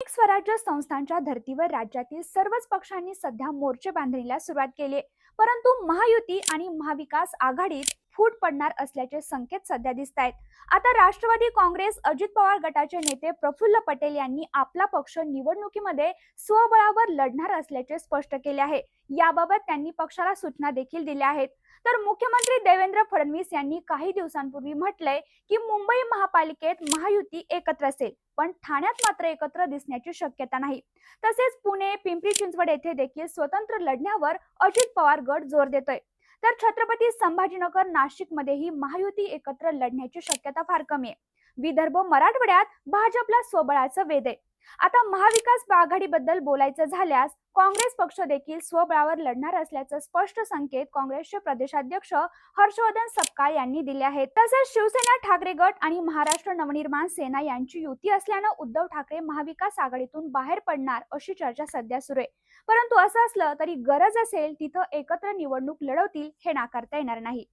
स्थानिक स्वराज्य संस्थांच्या धर्तीवर राज्यातील सर्वच पक्षांनी सध्या मोर्चे बांधणीला सुरुवात केली आहे. परंतु महायुती आणि महाविकास आघाडीत फूट पडणार असल्याचे संकेत सध्या दिसत आहेत. आता राष्ट्रवादी काँग्रेस अजित पवार गटाचे नेते प्रफुल्ल पटेल यांनी आपला पक्ष निवडणुकीमध्ये स्वबळावर लढणार असल्याचे स्पष्ट केले आहे. याबाबत त्यांनी पक्षाला सूचना देखील दिल्या आहेत. तर मुख्यमंत्री देवेंद्र फडणवीस यांनी काही दिवसांपूर्वी म्हटलंय की मुंबई महापालिकेत महायुती एकत्र असेल, पण ठाण्यात मात्र एकत्र दिसण्याची शक्यता नाही. तसेच पुणे, पिंपरी चिंचवड येथे देखील स्वतंत्र लढण्यावर अजित पवार गट जोर देतोय. तर छत्रपती संभाजीनगर, नाशिक मध्येही महायुती एकत्र लढण्याची शक्यता फार कमी आहे. विदर्भ, मराठवाड्यात भाजपला स्वबळाचं वेध आहे. आता महाविकास आघाडीबद्दल बोलायचं झाल्यास काँग्रेस पक्ष देखील स्वबळावर लढणार असल्याचं स्पष्ट संकेत काँग्रेसचे प्रदेशाध्यक्ष हर्षवर्धन सपकाळ यांनी दिले आहेत. तसेच शिवसेना, ठाकरे गट आणि महाराष्ट्र नवनिर्माण सेना यांची युती असल्यानं उद्धव ठाकरे महाविकास आघाडीतून बाहेर पडणार अशी चर्चा सध्या सुरू आहे. परंतु असं असलं तरी गरज असेल तिथं एकत्र निवडणूक लढवतील हे नाकारता येणार नाही.